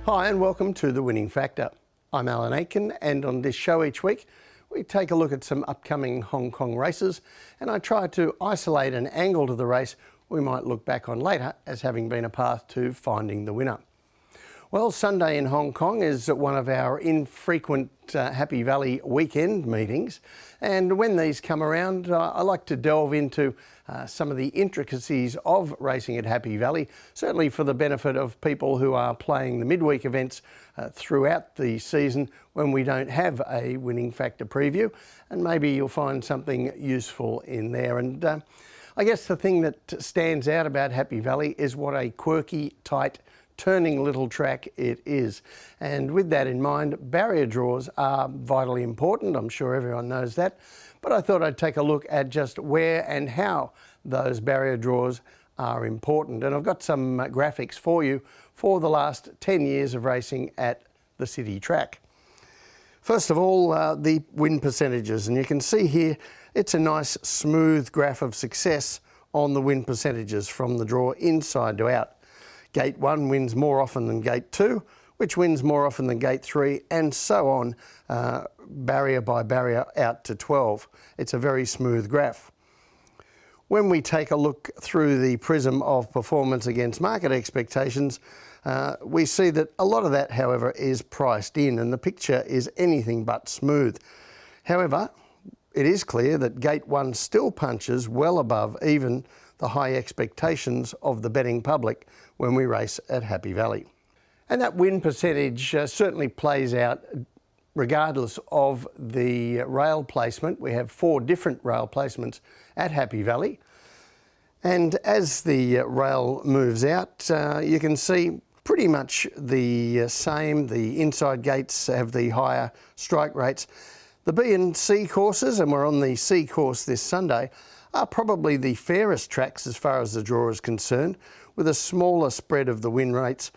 Hi and welcome to The Winning Factor. I'm Alan Aitken, and on this show each week we take a look at some upcoming Hong Kong races, and I try to isolate an angle to the race we might look back on later as having been a path to finding the winner. Well, Sunday in Hong Kong is one of our infrequent Happy Valley weekend meetings, and when these come around I like to delve into some of the intricacies of racing at Happy Valley, certainly for the benefit of people who are playing the midweek events throughout the season when we don't have a Winning Factor preview, and maybe you'll find something useful in there. And I guess the thing that stands out about Happy Valley is what a quirky, tight, turning little track it is. And with that in mind, barrier draws are vitally important. I'm sure everyone knows that. But I thought I'd take a look at just where and how those barrier draws are important. And I've got some graphics for you for the last 10 years of racing at the city track. First of all, the win percentages. And you can see here, it's a nice smooth graph of success on the win percentages from the draw inside to out. Gate 1 wins more often than Gate 2, which wins more often than Gate 3, and so on, barrier by barrier out to 12. It's a very smooth graph. When we take a look through the prism of performance against market expectations, we see that a lot of that, however, is priced in, and the picture is anything but smooth. However, it is clear that Gate 1 still punches well above even the high expectations of the betting public when we race at Happy Valley. And that win percentage certainly plays out regardless of the rail placement. We have 4 different rail placements at Happy Valley. And as the rail moves out, you can see pretty much the same. The inside gates have the higher strike rates. The B and C courses, and we're on the C course this Sunday, are probably the fairest tracks as far as the draw is concerned, with a smaller spread of the win rates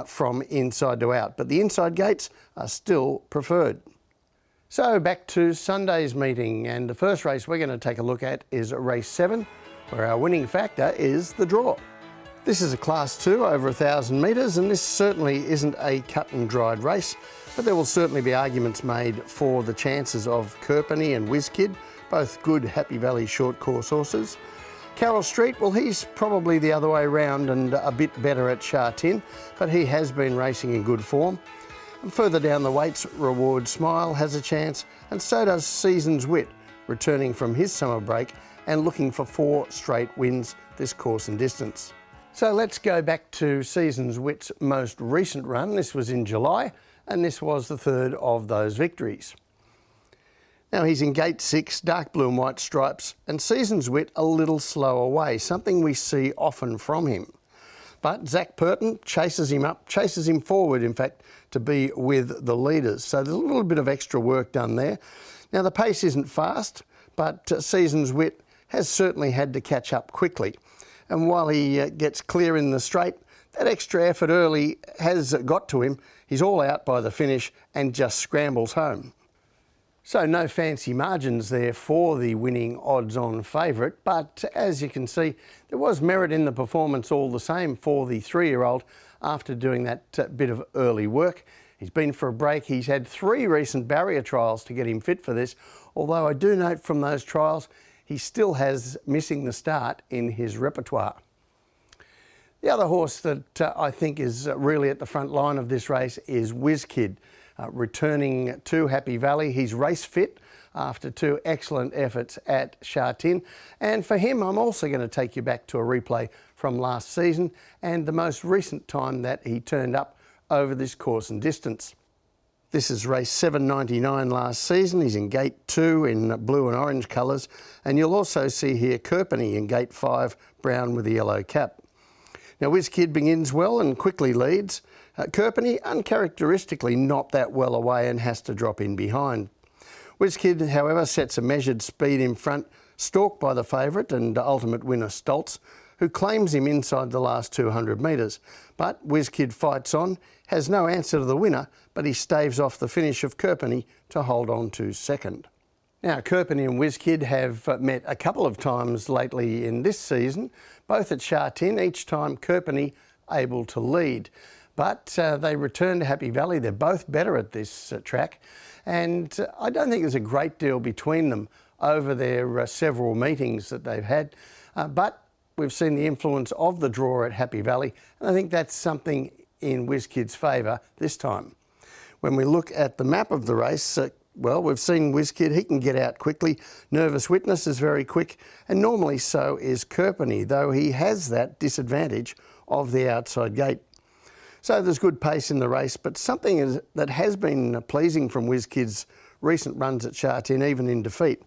from inside to out. But the inside gates are still preferred. So back to Sunday's meeting, and the first race we're going to take a look at is race 7, where our winning factor is the draw. This is a Class 2 over 1,000 metres, and this certainly isn't a cut and dried race, but there will certainly be arguments made for the chances of Kerpenny and WizKid, both good Happy Valley short course horses. Carroll Street, well, he's probably the other way round and a bit better at Sha Tin, but he has been racing in good form. And further down the weights, Reward Smile has a chance, and so does Seasons Wit, returning from his summer break and looking for 4 straight wins this course and distance. So let's go back to Seasons Wit's most recent run. This was in July, and this was the 3rd of those victories. Now he's in Gate 6, dark blue and white stripes, and Seasons Wit a little slow away, something we see often from him. But Zach Purton chases him up, chases him forward, in fact, to be with the leaders. So there's a little bit of extra work done there. Now the pace isn't fast, but Seasons Wit has certainly had to catch up quickly. And while he gets clear in the straight, that extra effort early has got to him. He's all out by the finish and just scrambles home. So no fancy margins there for the winning odds-on favourite, but as you can see, there was merit in the performance all the same for the 3-year-old after doing that bit of early work. He's been for a break. He's had 3 recent barrier trials to get him fit for this, although I do note from those trials he still has missing the start in his repertoire. The other horse that I think is really at the front line of this race is WizKid. Returning to Happy Valley. He's race fit after 2 excellent efforts at Sha Tin, and for him I'm also going to take you back to a replay from last season and the most recent time that he turned up over this course and distance. This is race 799 last season. He's in Gate 2 in blue and orange colours, and you'll also see here Kerpenny in Gate 5, brown with a yellow cap. Now WizKid begins well and quickly leads. Kerpenny uncharacteristically not that well away and has to drop in behind. WizKid, however, sets a measured speed in front, stalked by the favourite and ultimate winner Stoltz, who claims him inside the last 200 metres. But WizKid fights on, has no answer to the winner, but he staves off the finish of Kerpenny to hold on to second. Now, Kerpenny and WizKid have met a couple of times lately in this season, both at Sha Tin, each time Kerpenny able to lead. but they return to Happy Valley. They're both better at this track, and I don't think there's a great deal between them over their several meetings that they've had, but we've seen the influence of the draw at Happy Valley, and I think that's something in WizKid's favour this time. When we look at the map of the race, well, we've seen WizKid, he can get out quickly. Nervous Witness is very quick, and normally so is Kerpenny, though he has that disadvantage of the outside gate. So there's good pace in the race, but something that has been pleasing from WizKid's recent runs at Sha Tin, even in defeat,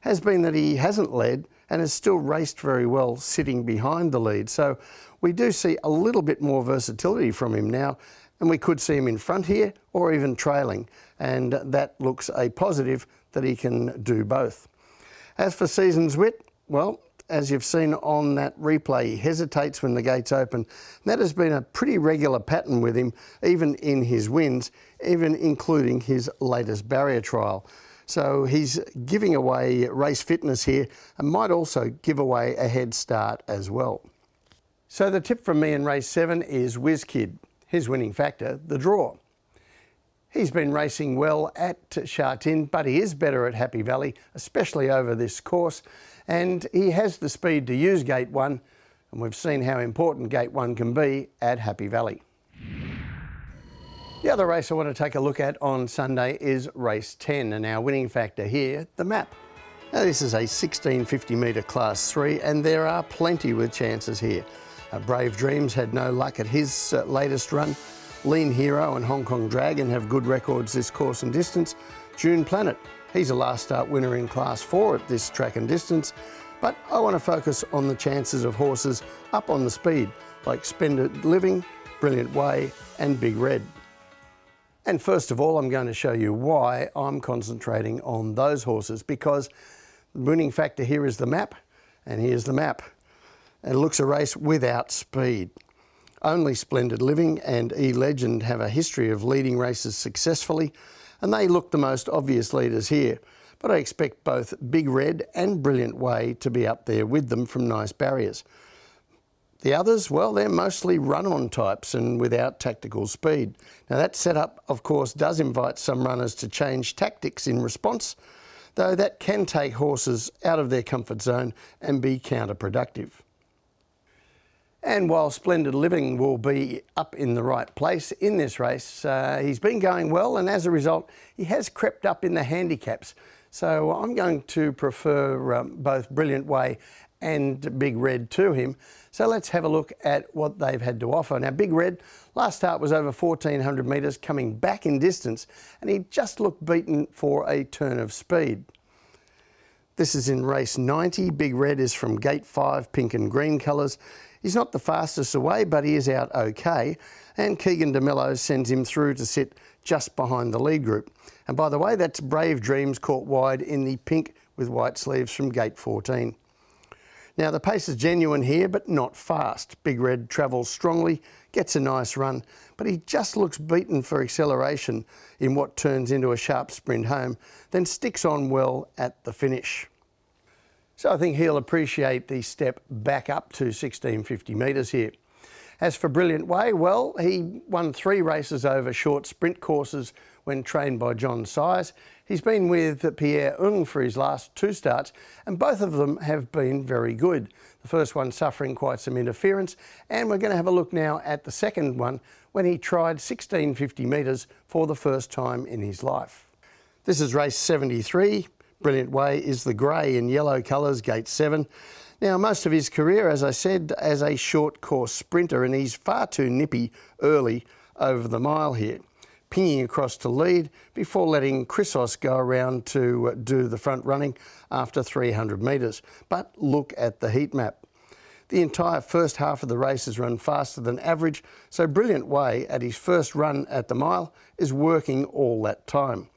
has been that he hasn't led and has still raced very well sitting behind the lead. So we do see a little bit more versatility from him now, and we could see him in front here or even trailing, and that looks a positive that he can do both. As for Seasons Wit, well, as you've seen on that replay, he hesitates when the gates open. That has been a pretty regular pattern with him, even in his wins, even including his latest barrier trial. So he's giving away race fitness here and might also give away a head start as well. So the tip from me in race 7 is WizKid. His winning factor, the draw. He's been racing well at Sha Tin, but he is better at Happy Valley, especially over this course, and he has the speed to use Gate 1, and we've seen how important Gate 1 can be at Happy Valley. The other race I want to take a look at on Sunday is race 10, and our winning factor here, the map. Now this is a 1650 metre class 3, and there are plenty with chances here. Brave Dreams had no luck at his latest run. Lean Hero and Hong Kong Dragon have good records this course and distance. June Planet, he's a last start winner in class 4 at this track and distance, but I want to focus on the chances of horses up on the speed, like Splendid Living, Brilliant Way and Big Red. And first of all, I'm going to show you why I'm concentrating on those horses, because the winning factor here is the map, and here's the map. It looks a race without speed. Only Splendid Living and E-Legend have a history of leading races successfully, and they look the most obvious leaders here. But I expect both Big Red and Brilliant Way to be up there with them from nice barriers. The others, well, they're mostly run-on types and without tactical speed. Now that setup, of course, does invite some runners to change tactics in response, though that can take horses out of their comfort zone and be counterproductive. And while Splendid Living will be up in the right place in this race, he's been going well, and as a result, he has crept up in the handicaps. So I'm going to prefer both Brilliant Way and Big Red to him. So let's have a look at what they've had to offer. Now, Big Red, last start was over 1400 metres, coming back in distance, and he just looked beaten for a turn of speed. This is in race 90. Big Red is from Gate 5, pink and green colours. He's not the fastest away, but he is out okay, and Keegan de Mello sends him through to sit just behind the lead group. And by the way, that's Brave Dreams caught wide in the pink with white sleeves from Gate 14. Now the pace is genuine here, but not fast. Big Red travels strongly, gets a nice run, but he just looks beaten for acceleration in what turns into a sharp sprint home, then sticks on well at the finish. So I think he'll appreciate the step back up to 1650 metres here. As for Brilliant Way, well, he won 3 races over short sprint courses when trained by John Sires. He's been with Pierre Ung for his last 2 starts, and both of them have been very good. The first one suffering quite some interference, and we're going to have a look now at the second one when he tried 1650 metres for the first time in his life. This is race 73. Brilliant Way is the grey and yellow colours, Gate 7. Now, most of his career, as I said, as a short course sprinter, and he's far too nippy early over the mile here, pinging across to lead before letting Chrysos go around to do the front running after 300 metres. But look at the heat map. The entire first half of the race is run faster than average, so Brilliant Way at his first run at the mile is working all that time.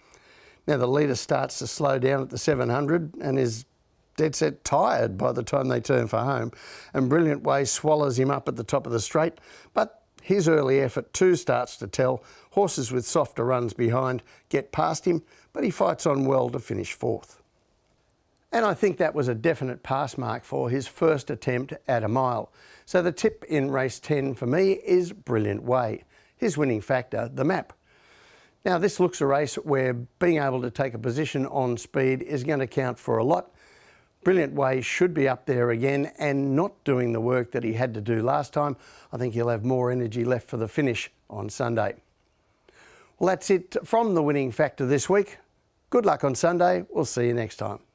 Now the leader starts to slow down at the 700 and is dead set tired by the time they turn for home, and Brilliant Way swallows him up at the top of the straight, but his early effort too starts to tell. Horses with softer runs behind get past him, but he fights on well to finish 4th. And I think that was a definite pass mark for his first attempt at a mile. So the tip in race 10 for me is Brilliant Way. his winning factor, the map. Now this looks a race where being able to take a position on speed is going to count for a lot. Brilliant Way should be up there again and not doing the work that he had to do last time. I think he'll have more energy left for the finish on Sunday. Well, that's it from the winning factor this week. Good luck on Sunday. We'll see you next time.